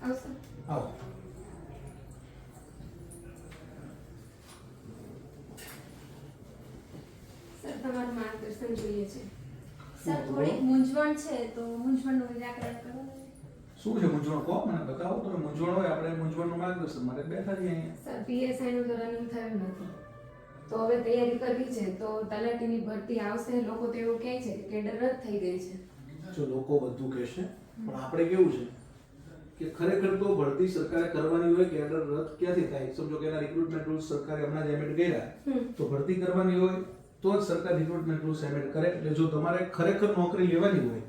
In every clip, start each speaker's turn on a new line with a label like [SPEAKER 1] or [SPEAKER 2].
[SPEAKER 1] આવશે.
[SPEAKER 2] આવો.
[SPEAKER 1] સર તમારું માર્ગદર્શન જોઈએ છે.
[SPEAKER 3] સર થોડીક મૂંઝવણ છે તો મૂંઝવણનું નિરાકરણ કરો.
[SPEAKER 2] શું છે મૂંઝવણ? કહો, મને બતાવો. તો મૂંઝવણ હોય, આપણે મૂંઝવણનું માર્ગદર્શન માટે બેઠા છીએ અહીંયા.
[SPEAKER 1] સર પીએસઆઈ નું તો રનિંગ થયું નથી, તો હવે તૈયારી કરવી છે. તો તલાટીની ભરતી આવશે. લોકો તો એવું કહે છે કે કેડર રદ થઈ ગઈ છે.
[SPEAKER 2] જો લોકો બધું કહેશે, પણ આપણે કેવું છે કે ખરેખર તો ભરતી સરકારે કરવાની હોય. કેડર રદ ક્યાંથી થાય? સમજો કે એના રિક્રુટમેન્ટ રૂલ્સ સરકારે હમણાં જ એમેન્ડ કર્યા, તો ભરતી કરવાની હોય તો જ સરકાર રિક્રુટમેન્ટ રૂલ્સ એમેન્ડ કરે. એટલે જો તમારે ખરેખર નોકરી લેવાની હોય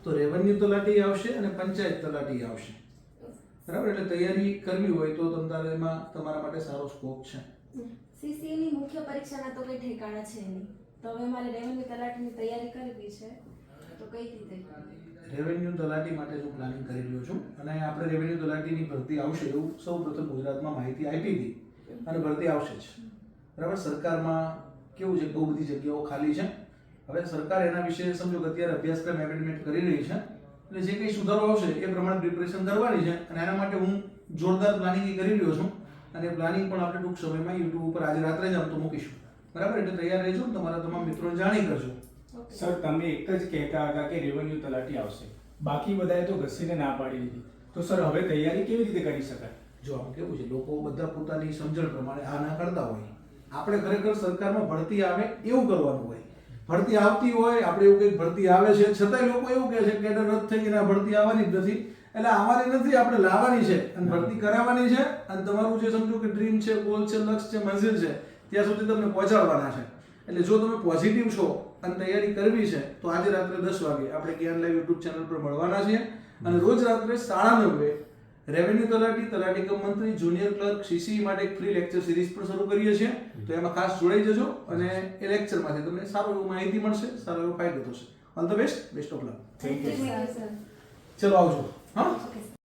[SPEAKER 2] તો રેવન્યુ તલાટી આવશે અને પંચાયત તલાટી આવશે, બરાબર? એટલે તૈયારી કરવી હોય તો તમારે એમાં તમારા માટે સારો સ્કોપ છે.
[SPEAKER 3] સીસીએ ની મુખ્ય પરીક્ષાના તો કઈ ઠેકાણા છે નહીં, તો હવે મારે રેવન્યુ તલાટીની તૈયારી કરવી છે તો કઈ રીતે?
[SPEAKER 2] રેવન્યુ તલાટી માટે હું પ્લાનિંગ કરી રહ્યો છું અને આપણે રેવન્યુ તલાટીની ભરતી આવશે એવું સૌપ્રથમ ગુજરાતમાં માહિતી આપી હતી અને ભરતી આવશે જ, બરાબર? સરકારમાં કેવું છે, બહુ બધી જગ્યાઓ ખાલી છે. હવે સરકાર એના વિશે સમજો કે અત્યારે અભ્યાસક્રમ એમેન્ડમેન્ટ કરી રહી છે, એટલે જે કંઈ સુધારો આવશે એ પ્રમાણે પ્રિપરેશન કરવાની છે અને એના માટે હું જોરદાર પ્લાનિંગ કરી રહ્યો છું અને પ્લાનિંગ પણ આપણે ટૂંક સમયમાં યુટ્યુબ ઉપર આજે રાત્રે જ આમ તો મૂકીશું, બરાબર? એટલે તૈયાર રહેજો, તમારા તમામ મિત્રોને જાણી કરજો.
[SPEAKER 4] સર તમે એક જ કહેતા હતા કે રેવન્યુ તલાટી આવશે, બાકી બધાએ તો ઘસીને ના પાડી દીધી, તો સર હવે તૈયારી કેવી રીતે કરી શકાય?
[SPEAKER 2] જો આમ કેવું છે, લોકો બધા પોતાની સમજણ પ્રમાણે આ ના કરતા હોય. આપણે ખરેખર સરકારમાં ભરતી આવે એવું કરવાનું હોય. ભરતી આવતી હોય, આપણે એવું કંઈક ભરતી આવે છે, છતાંય લોકો એવું કહે છે કે કેડર રદ થઈ ગઈ, ભરતી આવવાની જ નથી. એટલે આવવાની નથી, આપણે લાવવાની છે અને ભરતી કરાવવાની છે અને તમારું જે સમજો કે ડ્રીમ છે, ગોલ છે, લક્ષ્ય છે, મંઝિલ છે, ત્યાં સુધી તમને પહોંચાડવાના છે. એટલે જો તમે પોઝિટિવ છો અને તૈયારી કરવી છે તો આજે રાત્રે 10 વાગે આપણે જ્ઞાન લાઈવ યુટ્યુબ ચેનલ પર મળવાના છીએ અને રોજ રાત્રે 9:30 રેવન્યુ તલાટી, તલાટી કમ મંત્રી, જુનિયર ક્લર્ક, સીસી માટે એક ફ્રી લેક્ચર સિરીઝ પણ શરૂ કરીએ છીએ. તો એમાં ખાસ જોડાઈ જજો અને એ લેક્ચરમાંથી તમને સારું એવું માહિતી મળશે, સારો એવો ફાયદો થશે. All the best, best of luck.
[SPEAKER 4] Thank you.
[SPEAKER 3] Thank you, sir.
[SPEAKER 2] ચલો આવજો. હા.
[SPEAKER 3] Okay, sir.